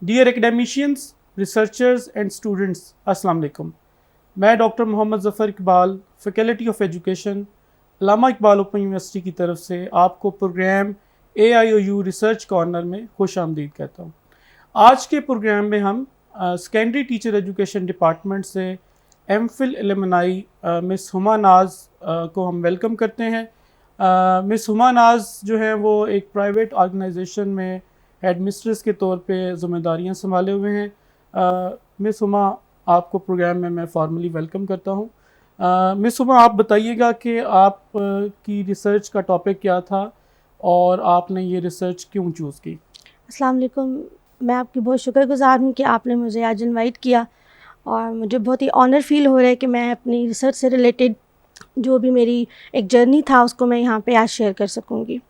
Dear academicians, researchers and students, अस्सलाम वालेकुम। मैं doctor Mohammad Zafar Iqbal, faculty of education, Allama Iqbal open university की तरफ से आपको प्रोग्राम AIOU रिसर्च कॉर्नर में खुश आमदीद कहता हूँ। आज के प्रोग्राम में हम सेकेंडरी टीचर एजुकेशन डिपार्टमेंट से MPhil एलुमनाई मिस हुमा नाज को हम वेलकम करते हैं। मिस हुमा नाज जो है वो एक प्राइवेट ऑर्गेनाइजेशन में हेड मिस्ट्रेस के तौर पे ज़िम्मेदारियां संभाले हुए हैं। मिस हुमा, आपको प्रोग्राम में मैं फॉर्मली वेलकम करता हूँ। मिस हुमा, आप बताइएगा कि आप की रिसर्च का टॉपिक क्या था और आपने ये रिसर्च क्यों चूज़ की। अस्सलाम वालेकुम। मैं आपकी बहुत शुक्रगुज़ार हूँ कि आपने मुझे आज इनवाइट किया और मुझे बहुत ही ऑनर फील हो रहा है कि मैं अपनी रिसर्च से रिलेटेड जो भी मेरी एक जर्नी था उसको मैं यहाँ पे आज शेयर कर सकूँगी।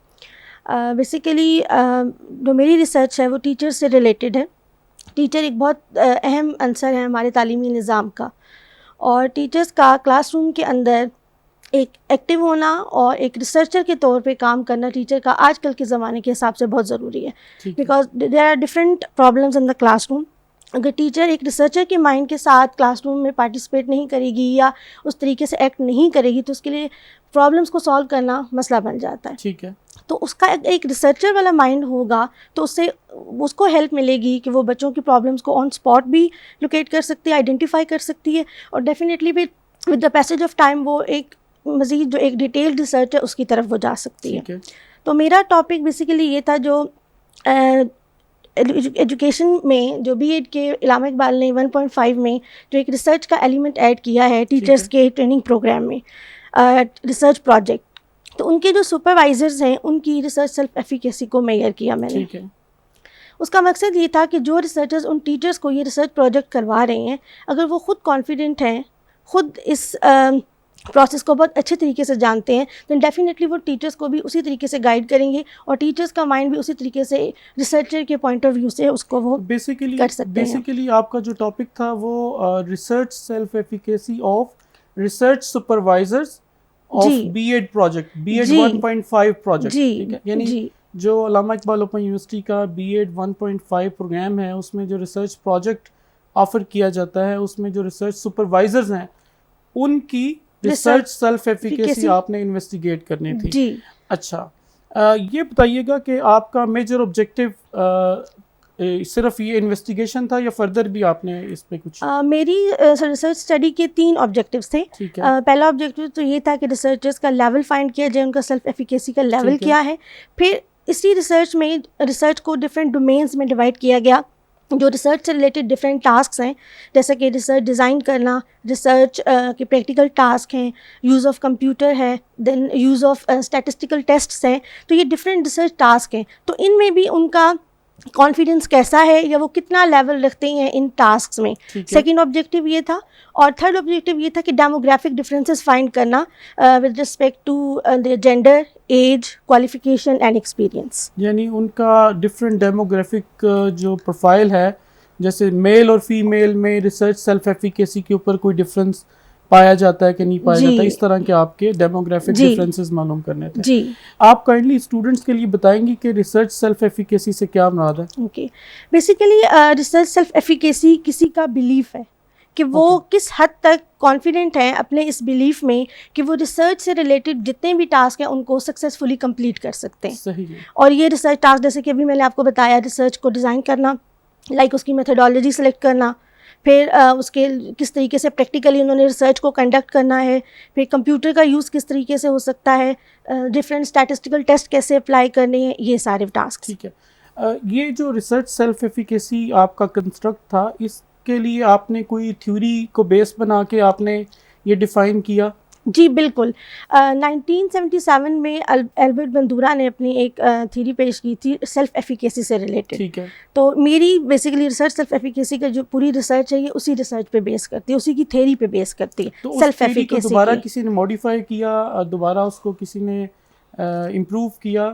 बेसिकली जो मेरी रिसर्च है वो टीचर से रिलेटेड है। टीचर एक बहुत अहम अंसर है हमारे तालीमी निज़ाम का, और टीचर्स का क्लासरूम के अंदर एक एक्टिव होना और एक रिसर्चर के तौर पे काम करना टीचर का आजकल के ज़माने के हिसाब से बहुत ज़रूरी है, because there are different problems in the classroom. अगर टीचर एक रिसर्चर के माइंड के साथ क्लासरूम में पार्टिसिपेट नहीं करेगी या उस तरीके से एक्ट नहीं करेगी तो उसके लिए प्रॉब्लम्स को सॉल्व करना मसला बन जाता है। ठीक है। तो उसका एक रिसर्चर वाला माइंड होगा तो उससे उसको हेल्प मिलेगी कि वो बच्चों की प्रॉब्लम्स को ऑन स्पॉट भी लोकेट कर सकती है, आइडेंटिफाई कर सकती है, और डेफिनेटली भी with the passage of time वो एक मज़ीद जो एक डिटेल्ड रिसर्च है उसकी तरफ वो जा सकती है। तो मेरा टॉपिक बेसिकली ये था, जो एजुकेशन में जो बीएड के अल्लामा इकबाल ने 1.5 में जो एक रिसर्च का एलिमेंट ऐड किया है टीचर्स के ट्रेनिंग प्रोग्राम में, रिसर्च प्रोजेक्ट, तो उनके जो सुपरवाइजर्स हैं उनकी रिसर्च सेल्फ एफिकेसी को मेजर किया मैंने। ठीक है। उसका मकसद ये था कि जो रिसर्चर्स उन टीचर्स को ये रिसर्च प्रोजेक्ट करवा रहे हैं, अगर वो ख़ुद कॉन्फिडेंट हैं, ख़ुद इस प्रोसेस को बहुत अच्छे तरीके से जानते हैं, तो डेफिनेटली वो टीचर्स को भी उसी तरीके से गाइड करेंगे और टीचर्स का माइंड भी उसी तरीके से रिसर्चर के पॉइंट ऑफ व्यू से उसको वो कर सकते हैं। बेसिकली आपका जो टॉपिक था वो research self efficacy of research supervisors of BEd project, BEd 1.5 project. ठीक है, यानी जो अल्लामा इकबाल ओपन यूनिवर्सिटी का बीएड 1.5 प्रोग्राम है उसमें जो रिसर्च प्रोजेक्ट ऑफर किया जाता है उसमें जो रिसर्च सुपरवाइजर्स हैं उनकी रिसर्च सेल्फ एफिकेसी आपने इन्वेस्टिगेट करनी थी जी। अच्छा, ये बताइएगा कि आपका मेजर ऑब्जेक्टिव सिर्फ ये इन्वेस्टिगेशन था या फर्दर भी आपने इस पे कुछ? मेरी रिसर्च स्टडी के 3 ऑब्जेक्टिव्स थे। पहला ऑब्जेक्टिव तो ये था कि रिसर्चर्स का लेवल फाइंड किया जाए, उनका सेल्फ एफिकेसी का लेवल क्या है। फिर इसी रिसर्च में रिसर्च को डिफरेंट डोमेन्स में डिवाइड किया गया, जो रिसर्च से रिलेटेड डिफरेंट टास्क हैं, जैसे कि रिसर्च डिज़ाइन करना, रिसर्च के प्रैक्टिकल टास्क हैं, यूज़ ऑफ कंप्यूटर है, then use of statistical tests हैं। तो ये डिफरेंट रिसर्च टास्क हैं, तो इनमें भी उनका कॉन्फिडेंस कैसा है या वो कितना लेवल रखते हैं इन टास्क्स में। सेकंड ऑब्जेक्टिव ये था, और थर्ड ऑब्जेक्टिव ये था कि डेमोग्राफिक डिफरेंसेस फाइंड करना with respect to the gender, age, qualification and experience. यानी उनका डिफरेंट डेमोग्राफिक जो प्रोफाइल है, जैसे मेल और फीमेल में रिसर्च सेल्फ एफिकेसी के ऊपर कोई डिफरेंस पाया जाता है कि नहीं पाया जाता, इस तरह के आपके डेमोग्राफिक डिफरेंसेस मालूम करने थे जी। आप काइंडली स्टूडेंट्स के लिए बताएंगी कि रिसर्च सेल्फ एफिकेसी से क्या मुराद है? Okay, basically research self efficacy किसी का बिलीफ है कि वो किस हद तक कॉन्फिडेंट है अपने इस बिलीफ में कि वो रिसर्च से रिलेटेड जितने भी टास्क हैं उनको सक्सेसफुली कंप्लीट कर सकते हैं। सही है। और ये रिसर्च टास्क, जैसे कि अभी मैंने आपको बताया, रिसर्च को डिज़ाइन करना, लाइक उसकी मेथडोलॉजी सेलेक्ट करना, फिर उसके किस तरीके से प्रैक्टिकली उन्होंने रिसर्च को कंडक्ट करना है, फिर कंप्यूटर का यूज़ किस तरीके से हो सकता है, डिफरेंट स्टैटिस्टिकल टेस्ट कैसे अप्लाई करने हैं, ये सारे टास्क। ठीक है। ये जो रिसर्च सेल्फ एफिकेसी आपका कंस्ट्रक्ट था, इसके लिए आपने कोई थ्योरी को बेस बना के आपने ये डिफ़ाइन किया? जी बिल्कुल। 1977 में एल्बर्ट बंदूरा ने अपनी एक थ्योरी पेश की थी सेल्फ एफिकेसी से रिलेटेड। ठीक है। तो मेरी बेसिकली रिसर्च सेल्फ एफिकेसी का जो पूरी रिसर्च है ये उसी रिसर्च पे बेस करती है, उसी की थ्योरी पे बेस करती है। तो सेल्फ एफिकेसी दोबारा किसी ने मॉडिफाई किया, दोबारा उसको किसी ने इम्प्रूव किया?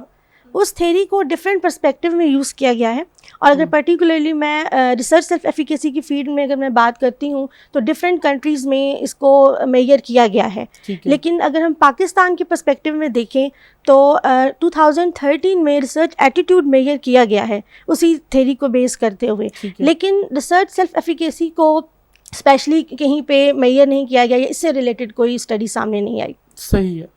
उस थेरी को डिफरेंट पर्सपेक्टिव में यूज़ किया गया है। और अगर पर्टिकुलरली मैं रिसर्च सेल्फ एफिकेसी की फील्ड में अगर मैं बात करती हूँ तो डिफरेंट कंट्रीज़ में इसको मेजर किया गया है। लेकिन अगर हम पाकिस्तान के पर्सपेक्टिव में देखें तो 2013 में रिसर्च एटीट्यूड मेजर किया गया है उसी थेरी को बेस करते हुए। लेकिन रिसर्च सेल्फ एफिकेसी को स्पेशली कहीं पे मेजर नहीं किया गया, इससे रिलेटेड कोई स्टडी सामने नहीं आई। सही है।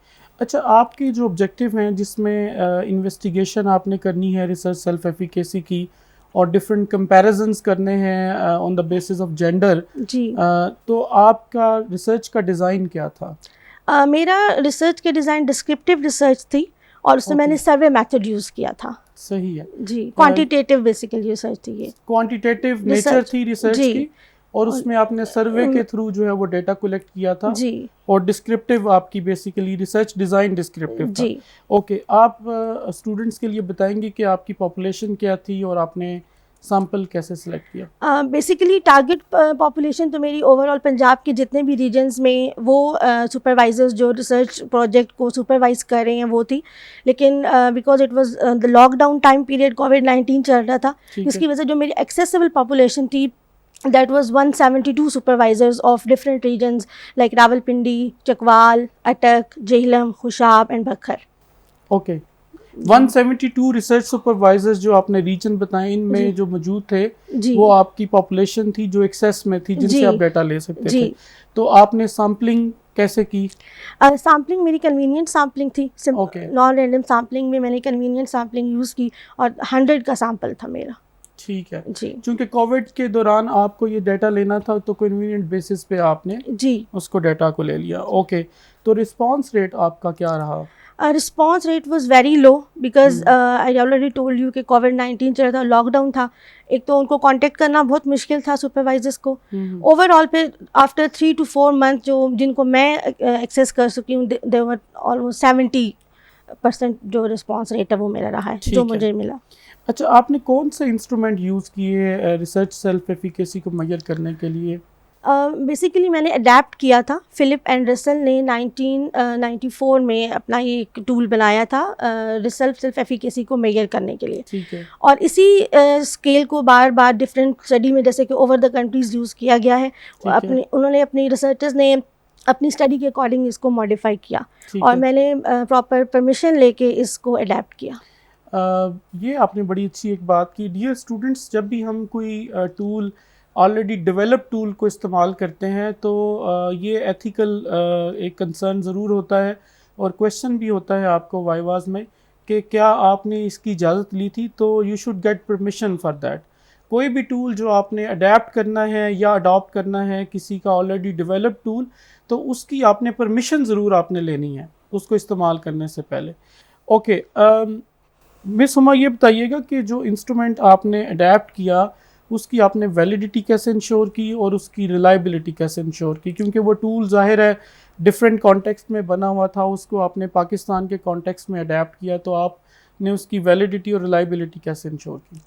अच्छा, आपके जो ऑब्जेक्टिव हैं जिसमें इन्वेस्टिगेशन आपने करनी है रिसर्च सेल्फ एफिकेसी की और डिफरेंट कंपैरिजंस करने हैं on the basis of gender जी, तो आपका रिसर्च का डिज़ाइन क्या था? मेरा रिसर्च के डिज़ाइन डिस्क्रिप्टिव रिसर्च थी और उसमें मैंने सर्वे मेथड यूज़ किया था। सही है जी, क्वांटिटेटिव बेसिकली रिसर्च थी ये। क्वांटिटेटिव नेचर थी रिसर्च की और उसमें आपने सर्वे के थ्रू जो है वो डेटा कलेक्ट किया था जी, और डिस्क्रिप्टिव आपकी बेसिकली रिसर्च डिज़ाइन डिस्क्रिप्टिव था। जी। ओके, आप स्टूडेंट्स के लिए बताएंगे कि आपकी पॉपुलेशन क्या थी और आपने सैंपल कैसे सिलेक्ट किया? बेसिकली टारगेट पॉपुलेशन तो मेरी ओवरऑल पंजाब के जितने भी रीजन्स में वो सुपरवाइजर्स जो रिसर्च प्रोजेक्ट को सुपरवाइज कर रहे हैं वो थी। लेकिन because it was the lockdown time period, कोविड-19 चल रहा था, जिसकी वजह से जो मेरी एक्सेसिबल पॉपुलेशन थी that was 172 supervisors of different regions like Rawalpindi, Chakwal, Attak, Jhelum, Khushab and Bakhar. Okay, 172 research supervisors जो आपने रीजन बताए इनमें जो मौजूद थे वो आपकी पॉपुलेशन थी जो एक्सेस में थी जिनसे आप डाटा ले सकते थे। तो आपने सैम्पलिंग कैसे की? सैम्पलिंग मेरी कन्वीनियंट सैम्पलिंग थी, नॉन रैंडम सैम्पलिंग में मैंने कन्वीनियंट सैम्पलिंग यूज़ की और 100 का सैम्पल था मेरा। ठीक है जी, क्योंकि कोविड के दौरान आपको ये डाटा लेना था तो कन्वीनियंट बेसिस पे आपने जी उसको डाटा को ले लिया। ओके, तो रिस्पांस रेट आपका क्या रहा? Response rate was very low because I already told you कि कोविड-19 चल रहा था, लॉकडाउन था। एक तो उनको कांटेक्ट करना बहुत मुश्किल था सुपरवाइजर्स को। ओवरऑल पे आफ्टर 3 to 4 मंथ जो जिनको मैं एक्सेस कर सकी हूँ दे वर ऑलमोस्ट 70% जो रिस्पांस रेट है वो मेरा रहा है जो मुझे मिला। अच्छा, आपने कौन से इंस्ट्रूमेंट यूज़ किए रिसर्च सेल्फ एफिकेसी को मेजर करने के लिए? बेसिकली मैंने अडेप्ट किया था, फिलिप एंड रसल ने 1994 में अपना ये एक टूल बनाया था रिसर्च सेल्फ एफिकेसी को मेजर करने के लिए। ठीक है। और इसी स्केल को बार बार डिफरेंट स्टडी में जैसे कि ओवर द कंट्रीज़ यूज़ किया गया है। उन्होंने अपनी रिसर्चर्स ने अपनी स्टडी के अकॉर्डिंग इसको मॉडिफाई किया और मैंने प्रॉपर परमिशन लेके इसको अडेप्ट किया। ये आपने बड़ी अच्छी एक बात की। डियर स्टूडेंट्स, जब भी हम कोई टूल ऑलरेडी डेवलप टूल को इस्तेमाल करते हैं तो ये एथिकल एक कंसर्न ज़रूर होता है और क्वेश्चन भी होता है आपको वाइवाज में कि क्या आपने इसकी इजाज़त ली थी, तो you should get permission for that. कोई भी टूल जो आपने अडेप्ट करना है या अडॉप्ट करना है किसी का ऑलरेडी डेवलप टूल, तो उसकी आपने परमिशन ज़रूर आपने लेनी है उसको इस्तेमाल करने से पहले। ओके, मिस हुमा, ये बताइएगा कि जो इंस्ट्रूमेंट आपने अडेप्ट किया उसकी आपने वैलिडिटी कैसे इंश्योर की और उसकी रिलायबिलिटी कैसे इंश्योर की? क्योंकि वो टूल ज़ाहिर है डिफरेंट कॉन्टेक्स्ट में बना हुआ था, उसको आपने पाकिस्तान के कॉन्टेक्स्ट में अडेप्ट किया, तो आपने उसकी वैलिडिटी और रिलायबिलिटी कैसे इंश्योर की?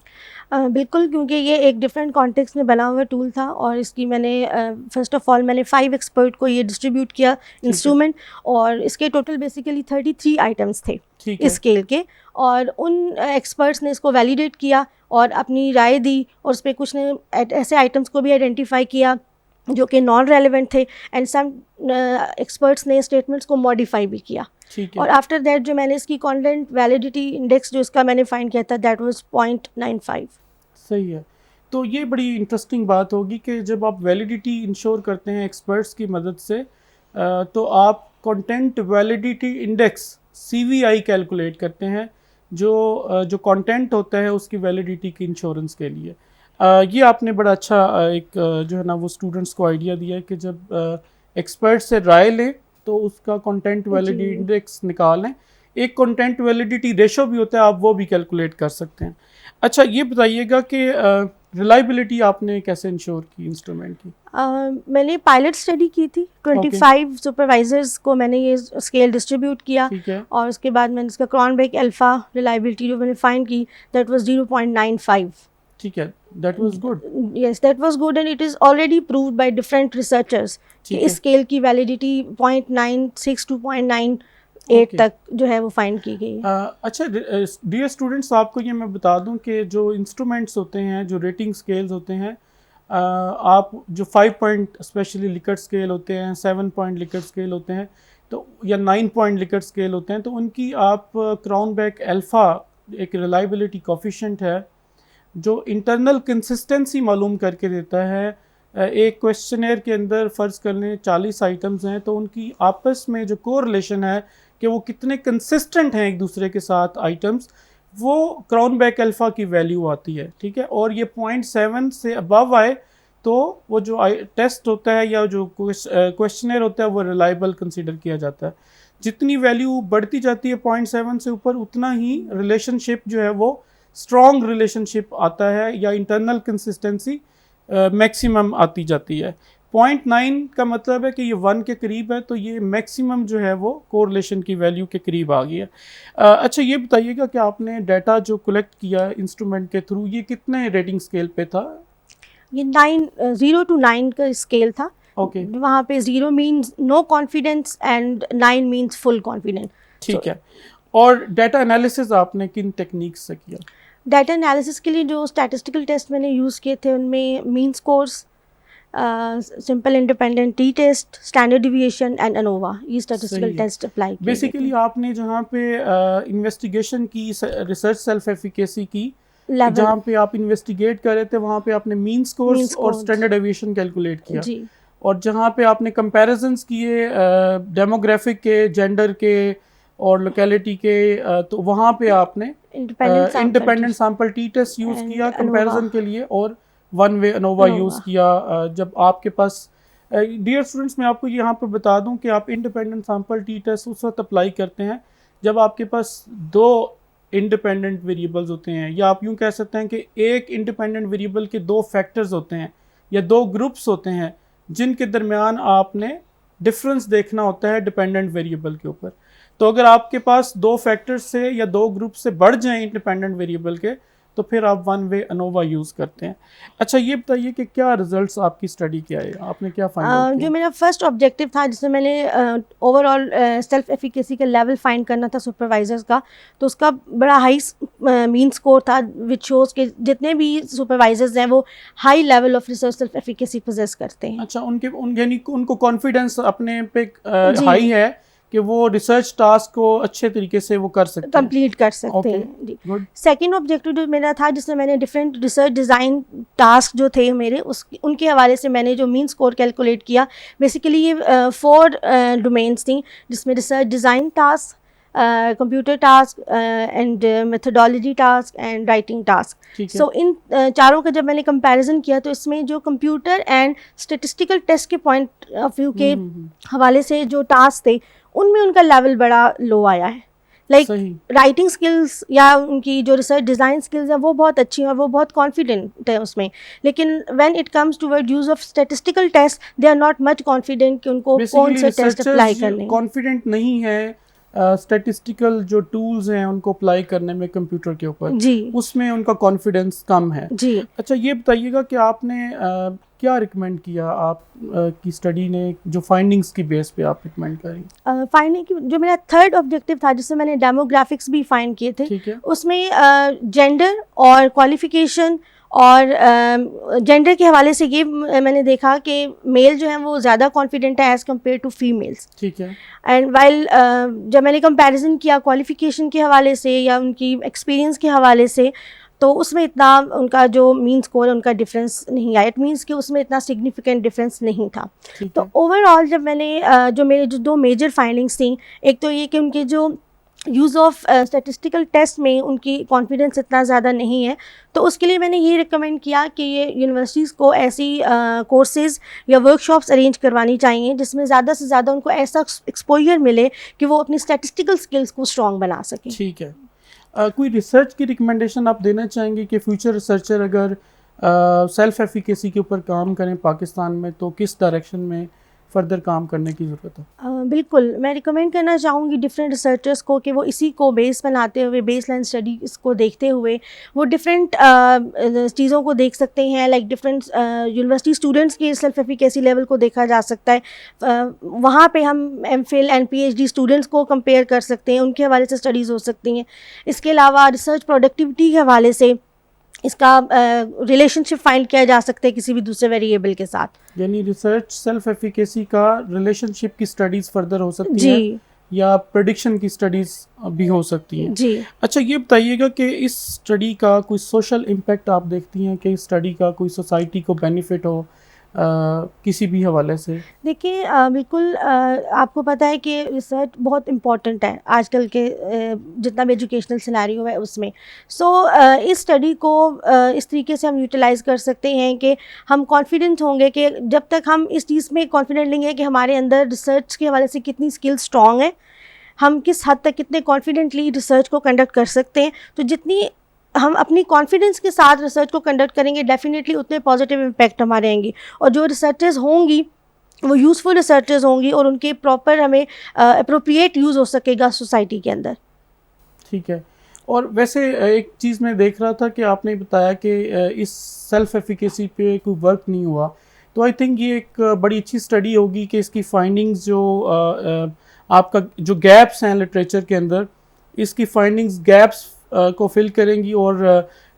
बिल्कुल, क्योंकि ये एक डिफरेंट कॉन्टेक्स्ट में बना हुआ टूल था और इसकी मैंने फ़र्स्ट ऑफ ऑल मैंने 5 एक्सपर्ट को ये डिस्ट्रीब्यूट किया इंस्ट्रूमेंट और इसके टोटल बेसिकली 33 आइटम्स थे इस स्केल के और उन एक्सपर्ट्स ने इसको वैलिडेट किया और अपनी राय दी और उस पर कुछ ने ऐसे आइटम्स को भी आइडेंटिफाई किया जो कि नॉन रेलेवेंट थे एंड सम एक्सपर्ट्स ने स्टेटमेंट्स को मॉडिफाई भी किया। और आफ्टर दैट जो मैंने इसकी कंटेंट वैलिडिटी इंडेक्स जो इसका मैंने फाइंड किया था दैट वाज 0.95। सही है। तो ये बड़ी इंटरेस्टिंग बात होगी कि जब आप वैलिडिटी इंश्योर करते हैं एक्सपर्ट्स की मदद से तो आप content validity index CVI calculate करते हैं जो कंटेंट होता है उसकी वैलिडिटी की इंश्योरेंस के लिए। ये आपने बड़ा अच्छा एक जो है ना वो स्टूडेंट्स को आइडिया दिया है कि जब एक्सपर्ट से राय लें तो उसका कंटेंट वैलिडिटी इंडेक्स निकालें। एक कंटेंट वैलिडिटी रेशो भी होता है, आप वो भी कैलकुलेट कर सकते हैं। अच्छा, ये बताइएगा कि रिलायबिलिटी आपने कैसे इंश्योर की इंस्ट्रूमेंट की? मैंने पायलट स्टडी की थी, 25 सुपरवाइजर्स को मैंने ये स्केल डिस्ट्रीब्यूट किया और उसके बाद मैंने इसका क्रॉनबेक अल्फा रिलायबिलिटी जो मैंने फाइंड की दैट वाज 0.95। ठीक है, that was good. Yes, that was good and it is already proved by different researchers कि इस स्केल की वैलिडिटी 0.96 to 0.9 8 Okay. तक जो है वो फाइंड की गई है। अच्छा डियर स्टूडेंट्स, आपको ये मैं बता दूं कि जो इंस्ट्रूमेंट्स होते हैं, जो रेटिंग स्केल्स होते हैं, आप जो 5 पॉइंट स्पेशली लिकर्ट स्केल होते हैं, 7 पॉइंट लिकर्ट स्केल होते हैं, तो या 9 पॉइंट लिकर्ट स्केल होते हैं, तो उनकी आप क्राउनबेक अल्फ़ा एक रिलायबिलिटी कोफिशिएंट है जो इंटरनल कंसिस्टेंसी मालूम करके देता है। एक क्वेश्चनेयर के अंदर फ़र्ज़ कर लें 40 आइटम्स हैं, तो उनकी आपस में जो कोरिलेशन है कि वो कितने कंसिस्टेंट हैं एक दूसरे के साथ आइटम्स, वो क्राउनबेक अल्फ़ा की वैल्यू आती है, ठीक है। और ये 0.7 से अबव आए तो वो जो टेस्ट होता है या जो क्वेश्चनर होता है वो रिलायबल कंसीडर किया जाता है। जितनी वैल्यू बढ़ती जाती है 0.7 से ऊपर, उतना ही रिलेशनशिप जो है वो स्ट्रॉन्ग रिलेशनशिप आता है या इंटरनल कंसिस्टेंसी मैक्सिमम आती जाती है। 0.9 का मतलब है कि ये 1 के करीब है, तो ये मैक्सिमम जो है वो कोरिलेशन की वैल्यू के करीब आ गई है। अच्छा ये बताइएगा कि आपने डाटा जो कलेक्ट किया इंस्ट्रूमेंट के थ्रू, ये कितने रेटिंग स्केल पे था? ये 0 to 9 का स्केल था। ओके, वहाँ पे 0 means no confidence and 9 means full confidence. ठीक है। और डाटा एनालिसिस आपने किन टेक्निक्स से किया? डाटा एनालिसिस के लिए जो स्टैटिस्टिकल टेस्ट मैंने यूज़ किए थे उनमें mean scores, simple independent t test, standard deviation and ANOVA, ये स्टैटिस्टिकल सही है। टेस्ट अप्लाई किए बेसिकली आपने जहाँ पे इन्वेस्टिगेशन की, रिसर्च सेल्फ एफिकेसी की, लेवल जहाँ पे आप इन्वेस्टिगेट कर रहे थे, वहाँ पे आपने मीन स्कोर्स Mean और scores. स्टैंडर्ड डेविएशन कैलकुलेट किया। जी और जहाँ पे आपने कंपैरिजंस किए डेमोग्राफिक के, जेंडर के और लोकेलिटी के, तो वहाँ पे आपने independent sample t test use And किया ANOVA. कंपैरिजन के लिए, और one way ANOVA ANOVA. Use किया। जब आपके पास, डियर स्टूडेंट्स, मैं आपको यहाँ पे बता दूं कि आप इंडिपेंडेंट सैंपल टी टेस्ट उस वक्त अप्लाई करते हैं जब आपके पास 2 इंडिपेंडेंट वेरिएबल्स होते हैं, या आप यूँ कह सकते हैं कि एक इंडिपेंडेंट वेरिएबल के 2 फैक्टर्स होते हैं या 2 ग्रुप्स होते हैं जिनके दरमियान आपने डिफरेंस देखना होता है डिपेंडेंट वेरिएबल के ऊपर। तो अगर आपके पास 2 फैक्टर्स से या 2 ग्रुप से बढ़ जाएं इंडिपेंडेंट वेरिएबल के, तो फिर आप वन वे अनोवा यूज़ करते हैं। अच्छा ये बताइए कि क्या रिजल्ट्स आपकी स्टडी के आए, आपने क्या फाइंड आउट जो किया? मेरा फर्स्ट ऑब्जेक्टिव था जिसमें मैंने ओवरऑल सेल्फ एफिकेसी का लेवल फाइंड करना था सुपरवाइजर्स का, तो उसका बड़ा हाई मीन स्कोर था विच शोज़ के जितने भी सुपरवाइजर्स हैं वो high level of research self efficacy possess करते हैं। अच्छा, यानी उनको कॉन्फिडेंस अपने पे जी। हाई है कि वो रिसर्च टास्क को अच्छे तरीके से वो कर सकते हैं। कंप्लीट कर सकते ओके, हैं जी। गुड। सेकेंड ऑब्जेक्टिव जो मेरा था जिसमें मैंने डिफरेंट रिसर्च डिज़ाइन टास्क जो थे मेरे उनके हवाले से मैंने जो मीन स्कोर कैलकुलेट किया, बेसिकली ये 4 डोमेन्स थी जिसमें research design task, computer task and methodology task and writing task. ठीक है। सो इन चारों का जब मैंने कंपैरिजन किया तो इसमें जो कंप्यूटर एंड स्टेटिस्टिकल टेस्ट के पॉइंट ऑफ व्यू के हवाले से जो टास्क थे उनमें उनका लेवल बड़ा लो आया है। लाइक सही। राइटिंग स्किल्स या उनकी जो रिसर्च डिज़ाइन स्किल्स हैं वो बहुत अच्छी हैं और वो बहुत कॉन्फिडेंट है उसमें, लेकिन when it comes toward use of statistical test they are not much confident कि उनको कौन से टेस्ट अप्लाई करने हैं। कॉन्फिडेंट नहीं है स्टैटिस्टिकल जो टूल्स हैं उनको अप्लाई करने में कंप्यूटर के ऊपर, जी उसमें उनका कॉन्फिडेंस कम है। जी। अच्छा ये बताइएगा कि आपने क्या रिकमेंड किया, आप की स्टडी ने जो फाइंडिंग्स की बेस पे आप रिकमेंड करी? फाइंडिंग की जो मेरा थर्ड ऑब्जेक्टिव था जिसमें मैंने डेमोग्राफिक्स भी फाइंड किए थे, ठीक है। उसमें जेंडर और क्वालिफिकेशन और जेंडर के हवाले से ये मैंने देखा कि मेल जो है वो ज़्यादा कॉन्फिडेंट है एज़ कम्पेयर टू फीमेल्स। ठीक है। एंड वाइल जब मैंने कंपैरिजन किया क्वालिफिकेशन के हवाले से या उनकी एक्सपीरियंस के हवाले से, तो उसमें इतना उनका जो मीन स्कोर उनका डिफरेंस नहीं आया। इट मीन्स कि उसमें इतना सिग्निफिकेंट डिफरेंस नहीं था। ठीक तो है। ओवरऑल जब मैंने जो मेरे जो 2 मेजर फाइंडिंग्स थी, एक तो ये कि उनके जो यूज़ ऑफ स्टैटिस्टिकल टेस्ट में उनकी कॉन्फिडेंस इतना ज़्यादा नहीं है, तो उसके लिए मैंने ये रिकमेंड किया कि ये यूनिवर्सिटीज़ को ऐसी कोर्सेज़ या वर्कशॉप्स अरेंज करवानी चाहिए जिसमें ज़्यादा से ज़्यादा उनको ऐसा एक्सपोजर मिले कि वो अपनी स्टैटिस्टिकल स्किल्स को स्ट्रॉन्ग बना सकें। ठीक है। कोई रिसर्च की रिकमेंडेशन आप देना चाहेंगे कि फ्यूचर रिसर्चर अगर सेल्फ एफिकेसी के ऊपर काम करें पाकिस्तान में, तो किस डायरेक्शन में फर्दर काम करने की ज़रूरत है? बिल्कुल, मैं रिकमेंड करना चाहूँगी डिफरेंट रिसर्चर्स को कि वो इसी को बेस बनाते हुए, बेस लाइन स्टडी इसको देखते हुए वो डिफरेंट चीज़ों को देख सकते हैं। लाइक डिफरेंट यूनिवर्सिटी स्टूडेंट्स की सेल्फ एफिकेसी लेवल को देखा जा सकता है। वहाँ पे हम एमफिल एंड पीएचडी स्टूडेंट्स को कंपेयर कर सकते हैं, उनके हवाले से स्टडीज़ हो सकती हैं। इसके अलावा रिसर्च प्रोडक्टिविटी के हवाले से इसका रिलेशनशिप फाइंड किया जा सकता है किसी भी दूसरे वेरिएबल के साथ। यानी रिसर्च सेल्फ एफिकेसी का रिलेशनशिप की स्टडीज़ फर्दर हो सकती जी हैं या प्रेडिक्शन की स्टडीज़ भी हो सकती हैं। जी। अच्छा, ये बताइएगा कि इस स्टडी का कोई सोशल इम्पैक्ट आप देखती हैं कि इस स्टडी का कोई सोसाइटी को बेनिफिट हो किसी भी हवाले से? देखिए बिल्कुल आपको पता है कि रिसर्च बहुत इम्पॉर्टेंट है आजकल के जितना भी एजुकेशनल सिनेरियो है उसमें। सो इस स्टडी को इस तरीके से हम यूटिलाइज़ कर सकते हैं कि हम कॉन्फिडेंट होंगे कि जब तक हम इस चीज़ में कॉन्फिडेंट लेंगे कि हमारे अंदर रिसर्च के हवाले से कितनी स्किल स्ट्रॉन्ग है, हम किस हद तक कितने कॉन्फिडेंटली रिसर्च को कंडक्ट कर सकते हैं। तो जितनी हम अपनी कॉन्फिडेंस के साथ रिसर्च को कंडक्ट करेंगे डेफिनेटली उतने पॉजिटिव इम्पैक्ट हमारे आएंगी। और जो रिसर्चेस होंगी वो यूज़फुल रिसर्चेस होंगी और उनके प्रॉपर हमें अप्रोप्रिएट यूज़ हो सकेगा सोसाइटी के अंदर। ठीक है। और वैसे एक चीज़ मैं देख रहा था कि आपने बताया कि इस सेल्फ एफिकेसी पे कोई वर्क नहीं हुआ, तो आई थिंक ये एक बड़ी अच्छी स्टडी होगी कि इसकी फाइंडिंग्स जो आपका जो गैप्स हैं लिटरेचर के अंदर, इसकी फाइंडिंग्स गैप्स को फिल करेंगी और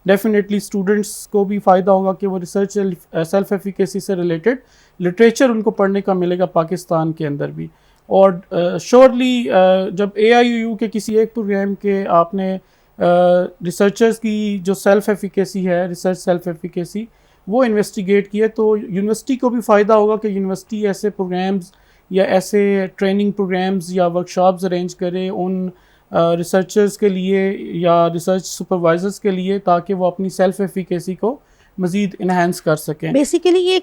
डेफिनेटली स्टूडेंट्स को भी फ़ायदा होगा कि वो रिसर्च सेल्फ एफिकेसी से रिलेटेड लिटरेचर उनको पढ़ने का मिलेगा पाकिस्तान के अंदर भी। और श्योरली जब AIUU के किसी एक प्रोग्राम के आपने रिसर्चर्स की जो सेल्फ एफिकेसी है, रिसर्च सेल्फ एफिकेसी, वो इन्वेस्टिगेट किए, तो यूनिवर्सिटी को भी फ़ायदा होगा कि यूनिवर्सिटी ऐसे प्रोग्राम्स या ऐसे ट्रेनिंग प्रोग्राम्स या वर्कशॉप्स अरेंज करे उन रिसर्चर्स के लिए या रिसर्च सुपरवाइजर्स के लिए, ताकि वो अपनी सेल्फ एफिकेसी को मज़ीद इन्हांस कर सकें। बेसिकली ये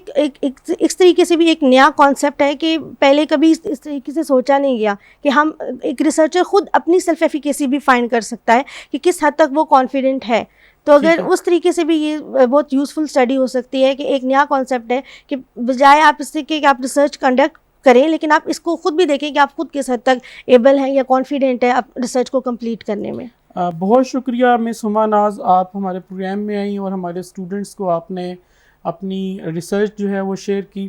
इस तरीके से भी एक नया कॉन्सेप्ट है कि पहले कभी इस तरीके से सोचा नहीं गया कि हम एक रिसर्चर खुद अपनी सेल्फ एफिकेसी भी फाइंड कर सकता है कि किस हद तक वो कॉन्फिडेंट है। तो अगर उस तरीके से भी ये बहुत यूज़फुल स्टडी हो सकती है कि एक नया कॉन्सेप्ट है कि बजाय आप इससे कि आप रिसर्च कंडक्ट करें, लेकिन आप इसको खुद भी देखें कि आप खुद किस हद तक एबल हैं या कॉन्फिडेंट है आप रिसर्च को कंप्लीट करने में। बहुत शुक्रिया मिस हुमा नाज, आप हमारे प्रोग्राम में आई और हमारे स्टूडेंट्स को आपने अपनी रिसर्च जो है वो शेयर की।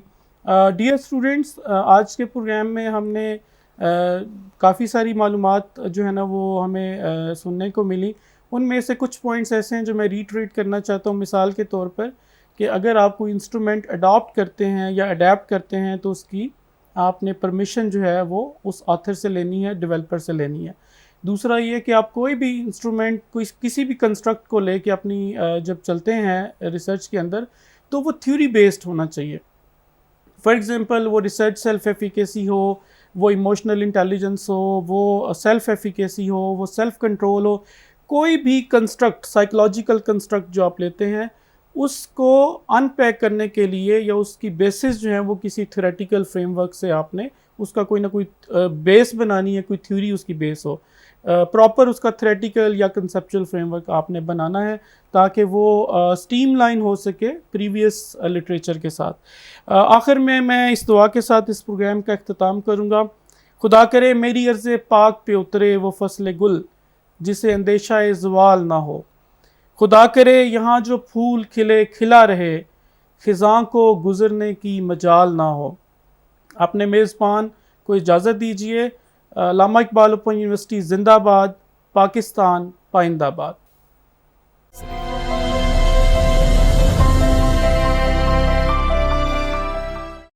डियर स्टूडेंट्स, आज के प्रोग्राम में हमने काफ़ी सारी मालूमात जो है ना वो हमें सुनने को मिली। उनमें से कुछ पॉइंट्स ऐसे हैं जो मैं रीट्रेट करना चाहता हूँ, मिसाल के तौर पर कि अगर आप कोई इंस्ट्रूमेंट अडॉप्ट करते हैं या अडेप्ट करते हैं तो उसकी आपने परमिशन जो है वो उस ऑथर से लेनी है, डेवलपर से लेनी है। दूसरा ये कि आप कोई भी इंस्ट्रूमेंट कोई किसी भी कंस्ट्रक्ट को लेके अपनी जब चलते हैं रिसर्च के अंदर, तो वो थ्योरी बेस्ड होना चाहिए। फॉर एग्जांपल वो रिसर्च सेल्फ एफिकेसी हो, वो इमोशनल इंटेलिजेंस हो, वो सेल्फ एफिकेसी हो, वो सेल्फ कंट्रोल हो, कोई भी कंस्ट्रक्ट साइकोलॉजिकल कंस्ट्रक्ट जो आप लेते हैं उसको अनपैक करने के लिए या उसकी बेसिस जो है वो किसी थ्योरेटिकल फ्रेमवर्क से आपने उसका कोई ना कोई बेस बनानी है, कोई थ्योरी उसकी बेस हो, प्रॉपर उसका थ्योरेटिकल या कंसेप्चुअल फ्रेमवर्क आपने बनाना है ताकि वो स्ट्रीमलाइन हो सके प्रीवियस लिटरेचर के साथ। आखिर में मैं इस दुआ के साथ इस प्रोग्राम का अख्ताम करूँगा। खुदा करे मेरी अर्ज़ पाक पे उतरे वो फसल गुल जिसे अंदेशा ज़वाल ना हो। खुदा करे यहाँ जो फूल खिले खिला रहे, ख़िज़ां को गुज़रने की मजाल ना हो। अपने मेज़बान को इजाज़त दीजिए। अल्लामा इकबाल ओपन यूनिवर्सिटी ज़िंदाबाद, पाकिस्तान पाइंदाबाद।